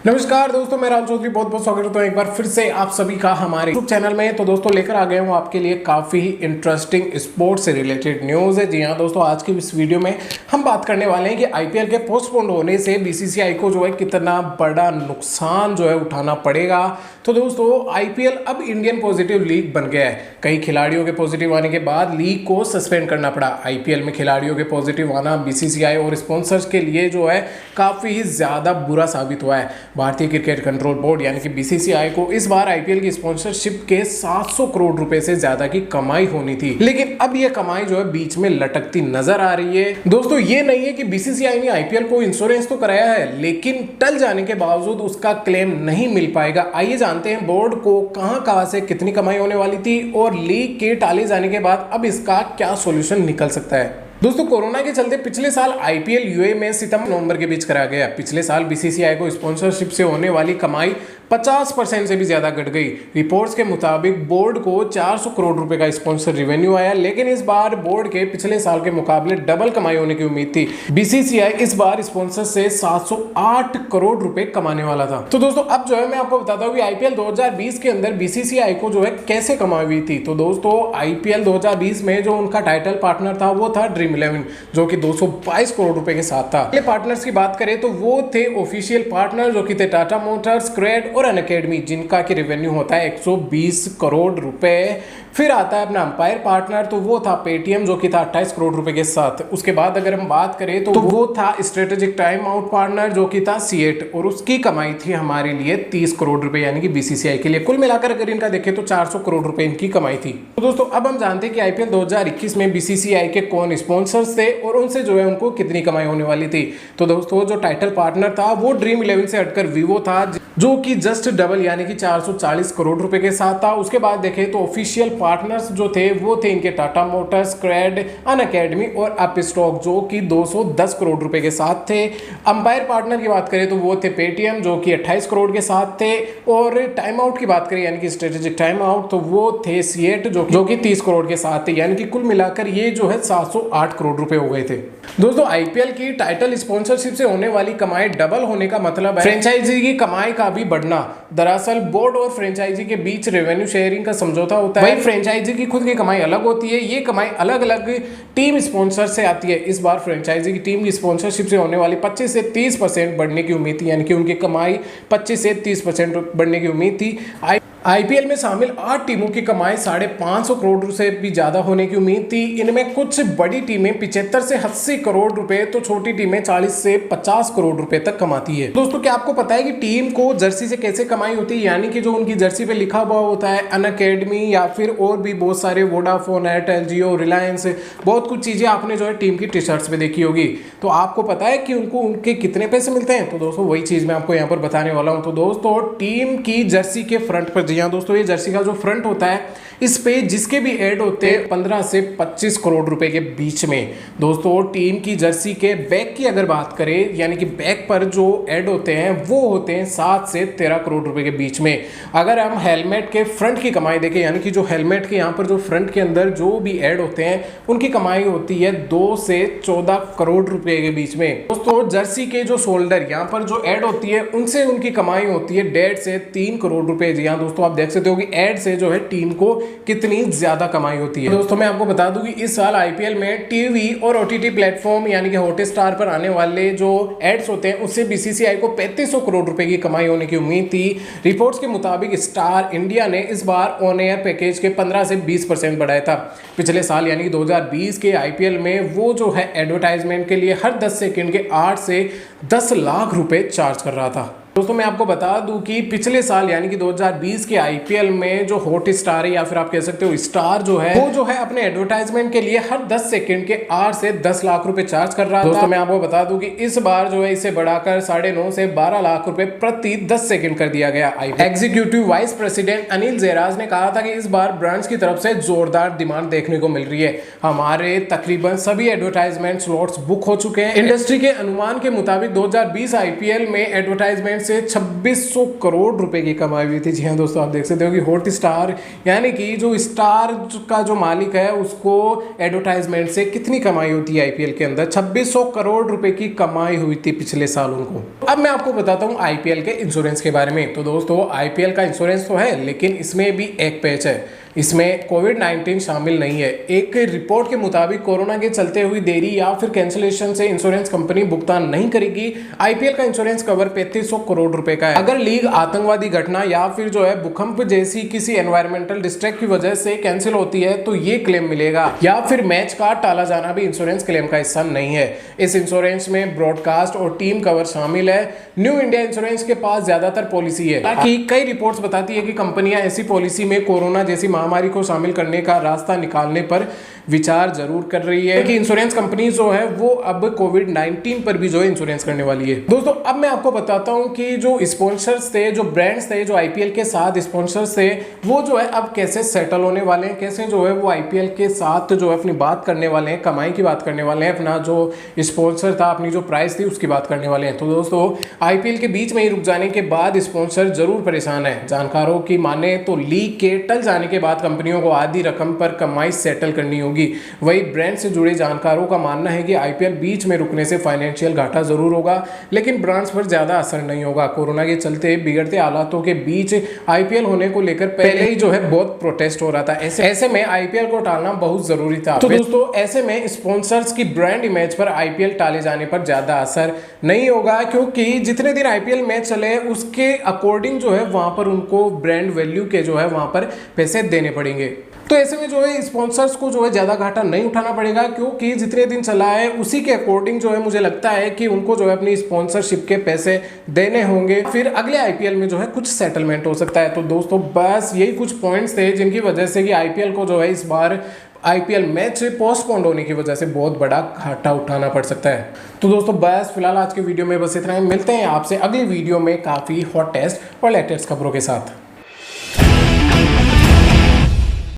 नमस्कार दोस्तों, मैं राम चौधरी बहुत बहुत स्वागत करता हूँ एक बार फिर से आप सभी का हमारे यूट्यूब चैनल में। तो दोस्तों लेकर आ गए हूँ आपके लिए काफ़ी इंटरेस्टिंग स्पोर्ट्स से रिलेटेड न्यूज़ है। जी हाँ दोस्तों, आज की इस वीडियो में हम बात करने वाले हैं कि आईपीएल के पोस्टपोन होने से बीसीसीआई को जो है कितना बड़ा नुकसान जो है उठाना पड़ेगा। तो दोस्तों आईपीएल अब इंडियन पॉजिटिव लीग बन गया है। कई खिलाड़ियों के पॉजिटिव आने के बाद लीग को सस्पेंड करना पड़ा। आईपीएल में खिलाड़ियों के पॉजिटिव आना बीसीसीआई और स्पॉन्सर्स के लिए जो है काफ़ी ज़्यादा बुरा साबित हुआ है। भारतीय क्रिकेट कंट्रोल बोर्ड यानी कि बीसीसीआई को इस बार आईपीएल की स्पॉन्सरशिप के 700 करोड़ रुपए से ज्यादा की कमाई होनी थी, लेकिन अब यह कमाई जो है बीच में लटकती नजर आ रही है। दोस्तों ये नहीं है कि बीसीसीआई ने आईपीएल को इंश्योरेंस तो कराया है, लेकिन टल जाने के बावजूद उसका क्लेम नहीं मिल पाएगा। आइए जानते हैं बोर्ड को कहां से कितनी कमाई होने वाली थी और लीग के टाले जाने के बाद अब इसका क्या सॉल्यूशन निकल सकता है। दोस्तों कोरोना के चलते पिछले साल आईपीएल यूए में सितंबर-नवंबर के बीच कराया गया। पिछले साल बीसीसीआई को स्पॉन्सरशिप से होने वाली कमाई 50% से भी ज्यादा घट गई। रिपोर्ट्स के मुताबिक बोर्ड को 400 करोड़ रुपए का स्पॉन्सर रेवेन्यू आया, लेकिन इस बार बोर्ड के पिछले साल के मुकाबले डबल कमाई होने की उम्मीद थी। बीसीसीआई इस बार स्पॉन्सर से 708 करोड़ रुपए कमाने वाला था। तो दोस्तों अब जो है मैं आपको बताता हूँ कि आईपीएल 2020 के अंदर बीसीसीआई को जो है कैसे कमाई हुई थी। तो दोस्तों आईपीएल 2020 में जो उनका टाइटल पार्टनर था वो था ड्रीम 11, जो कि 222 करोड़ रुपए के साथ था। पहले पार्टनर्स की बात करें तो वो थे ऑफिशियल पार्टनर जो कि थे टाटा मोटर्स, क्रेड और अनअकैडमी, जिनका की रेवेन्यू होता है 120 करोड़ रुपए। फिर आता है अपना अंपायर पार्टनर, तो वो था पेटीएम जो कि था 28 करोड़ रुपए के साथ। उसके बाद अगर हम बात करें तो वो था स्ट्रेटेजिक टाइम आउट पार्टनर जो कि था सीएट, और उसकी कमाई थी हमारे लिए 30 करोड़ रुपए यानी कि बीसीसीआई के लिए। कुल मिलाकर अगर इनका देखें तो 400 करोड़ रुपए इनकी कमाई थी। तो दोस्तों अब हम जानते हैं कि आईपीएल 2021 में बीसीसीआई के कौन स्पॉन्सर्स थे और उनसे जो है उनको कितनी कमाई होने वाली थी। तो दोस्तों जो टाइटल पार्टनर था वो ड्रीम 11 से हटकर वीवो था, जो कि जस्ट डबल यानी कि 440 करोड़ रुपए के साथ था। उसके बाद देखें तो ऑफिशियल पार्टनर्स जो थे वो थे इनके टाटा मोटर्स, क्रेड, अनअकैडमी और अपस्टॉक, जो कि 210 करोड़ रुपए के साथ थे। अंपायर पार्टनर की बात करें तो वो थे पेटीएम जो कि 28 करोड़ के साथ थे, और टाइम आउट की बात करें यानी कि स्ट्रेटेजिक टाइम आउट तो वो थे सीएट जो कि 30 करोड़ के साथ थे। यानी कि कुल मिलाकर ये जो है 708 करोड़ रुपए हो गए थे। दोस्तों आईपीएल की टाइटल स्पॉन्सरशिप से होने वाली कमाई डबल होने का मतलब है फ्रेंचाइजी की कमाई का भी बढ़ना। दरअसल बोर्ड और फ्रेंचाइजी के बीच रेवेन्यू शेयरिंग का समझौता होता है। वही फ्रेंचाइजी की खुद की कमाई अलग होती है, ये कमाई अलग अलग टीम स्पॉन्सर से आती है। इस बार फ्रेंचाइजी की टीम की स्पॉन्सरशिप से होने वाली 25 से 30% बढ़ने की उम्मीद थी, यानी कि उनकी कमाई 25 से 30% बढ़ने की उम्मीद थी। आईपीएल में शामिल 8 टीमों की कमाई 550 करोड़ से भी ज्यादा होने की उम्मीद थी। इनमें कुछ बड़ी टीमें 75 से 80 करोड़ रुपए तो छोटी टीमें 40 से 50 करोड़ रुपए तक कमाती है। दोस्तों क्या आपको पता है कि टीम को जर्सी से कैसे कमाई होती है? यानी कि जो उनकी जर्सी पे लिखा हुआ होता है अनअकैडमी या फिर और भी बहुत सारे वोडाफोन, एयरटेल, जियो, रिलायंस, बहुत कुछ चीजें आपने जो है टीम की टी शर्ट्स पे देखी होगी। तो आपको पता है कि उनको उनके कितने पैसे मिलते हैं? तो दोस्तों वही चीज मैं आपको यहाँ पर बताने वाला हूँ। तो दोस्तों टीम की जर्सी के फ्रंट पर, जी हाँ दोस्तों, ये जर्सी का जो फ्रंट होता है इस पे जिसके भी ऐड होते हैं 15 से 25 करोड़ रुपए के बीच में। दोस्तों टीम की जर्सी के बैक की अगर बात करें, यानी कि बैक पर जो ऐड होते हैं वो होते हैं 7 से 13 करोड़ रुपए के बीच में। अगर हम हेलमेट के फ्रंट की कमाई देखें, यानी कि जो हेलमेट के यहाँ पर जो फ्रंट के अंदर जो भी ऐड होते हैं उनकी कमाई होती है 2 से 14 करोड़ रुपए के बीच में। दोस्तों जर्सी के जो शोल्डर यहाँ पर जो ऐड होती है उनसे उनकी कमाई होती है 1.5 से 3 करोड़ रुपए। जी हाँ दोस्तों, आप देख सकते हो कि ऐड से जो है टीम को कितनी ज्यादा कमाई होती है। दोस्तों मैं आपको बता दूं कि इस साल आईपीएल में टीवी और ओटीटी प्लेटफॉर्म यानी कि हॉटस्टार पर आने वाले जो एड्स होते हैं उससे बीसीसीआई को 3500 करोड़ रुपए की कमाई होने की उम्मीद थी। रिपोर्ट्स के मुताबिक स्टार इंडिया ने इस बार ऑन एयर पैकेज के 15 से 20% बढ़ाया था। पिछले साल यानी कि 2020 के आईपीएल में वो जो है एडवर्टाइजमेंट के लिए हर 10 सेकंड के 8 से 10 लाख रुपए चार्ज कर रहा था। दोस्तों मैं आपको बता दूं कि पिछले साल यानी कि 2020 के आईपीएल में जो हॉट स्टार है या फिर आप कह सकते हो स्टार जो है वो जो है अपने एडवर्टाइजमेंट के लिए हर 10 सेकंड के 8 से 10 लाख रुपए चार्ज कर रहा था। दोस्तों मैं आपको बता दूं कि इस बार जो है इसे बढ़ाकर 9.5 से 12 लाख रुपए प्रति 10 सेकंड कर दिया गया। Executive vice president Anil Jayaraj ने कहा था कि इस बार ब्रांड्स की तरफ से जोरदार डिमांड देखने को मिल रही है। हमारे तकरीबन सभी एडवर्टाइजमेंट स्लॉट्स बुक हो चुके हैं। इंडस्ट्री के अनुमान के मुताबिक 2020 आईपीएल में एडवर्टाइजमेंट से 2600 करोड़ रुपए की कमाई हुई थी। जी हाँ दोस्तों, आप देख सकते हो कि हॉट स्टार यानी कि जो स्टार का जो मालिक है उसको एडवर्टाइजमेंट से कितनी कमाई होती है आईपीएल के अंदर, 2600 करोड़ रुपए की कमाई हुई थी पिछले साल उनको। अब मैं आपको बताता हूँ आईपीएल के इंश्योरेंस के बारे में। तो दोस्तों आईपीएल का इंश्योरेंस तो है, लेकिन इसमें भी एक पैच है, इसमें कोविड-19 शामिल नहीं है। एक रिपोर्ट के मुताबिक कोरोना के चलते हुई देरी या फिर कैंसिलेशन से इंश्योरेंस कंपनी भुगतान नहीं करेगी। आईपीएल का इंश्योरेंस कवर 3500 करोड़ रुपए का है। अगर लीग आतंकवादी घटना या फिर जो है भूकंप जैसी किसी एनवायरमेंटल डिस्ट्रैक्ट की वजह से कैंसिल होती है तो ये क्लेम मिलेगा, या फिर मैच का टाला जाना भी इंश्योरेंस क्लेम का हिस्सा नहीं है। इस इंश्योरेंस में ब्रॉडकास्ट और टीम कवर शामिल है। न्यू इंडिया इंश्योरेंस के पास ज्यादातर पॉलिसी है, ताकि कई रिपोर्ट्स बताती है कि कंपनियां ऐसी पॉलिसी में कोरोना जैसी महामारी को शामिल करने का रास्ता निकालने पर विचार जरूर कर रही है कि इंश्योरेंस कंपनी जो है वो अब कोविड-19 पर भी जो है इंश्योरेंस करने वाली है। दोस्तों अब मैं आपको बताता हूं कि जो स्पॉन्सर्स थे, जो ब्रांड्स थे, जो आईपीएल के साथ स्पॉन्सर्स थे, वो जो है अब कैसे सेटल होने वाले हैं, कैसे जो है वो आईपीएल के साथ जो है अपनी बात करने वाले हैं, कमाई की बात करने वाले हैं, अपना जो स्पॉन्सर था, अपनी जो प्राइस थी उसकी बात करने वाले हैं। तो दोस्तों आईपीएल के बीच में ही रुक जाने के बाद स्पॉन्सर जरूर परेशान है। जानकारों की माने तो लीग के टल जाने के बाद कंपनियों को आधी रकम पर कमाई सेटल करनी होगी। वही ब्रांड से जुड़े जानकारों का मानना है कि आईपीएल बीच में रुकने से फाइनेंशियल घाटा जरूर होगा, लेकिन ब्रांड्स पर ज्यादा असर नहीं होगा। कोरोना के चलते बिगड़ते हालातों के बीच आईपीएल होने को लेकर पहले ही जो है बहुत प्रोटेस्ट हो रहा था। ऐसे में आईपीएल को टालना बहुत जरूरी था। तो दोस्तों ऐसे में स्पॉन्सर्स की ब्रांड इमेज पर आईपीएल टाले जाने पर ज्यादा असर नहीं होगा, क्योंकि जितने दिन आईपीएल मैच चले उसके अकॉर्डिंग जो है वहां पर उनको ब्रांड वैल्यू के जो है वहां पर पैसे देने पड़ेंगे। तो ऐसे में जो है स्पॉन्सर्स को जो है ज्यादा घाटा नहीं उठाना पड़ेगा, क्योंकि जितने दिन चला है उसी के अकॉर्डिंग जो है मुझे लगता है कि उनको जो है अपनी स्पॉन्सरशिप के पैसे देने होंगे, फिर अगले आईपीएल में जो है कुछ सेटलमेंट हो सकता है। तो दोस्तों बस यही कुछ पॉइंट्स थे जिनकी वजह से कि आईपीएल को जो है इस बार आईपीएल मैच पोस्टपोन्ड होने की वजह से बहुत बड़ा घाटा उठाना पड़ सकता है। तो दोस्तों बस फिलहाल आज के वीडियो में बस इतना ही। मिलते हैं आपसे अगली वीडियो में काफी हॉटेस्ट और लेटेस्ट खबरों के साथ।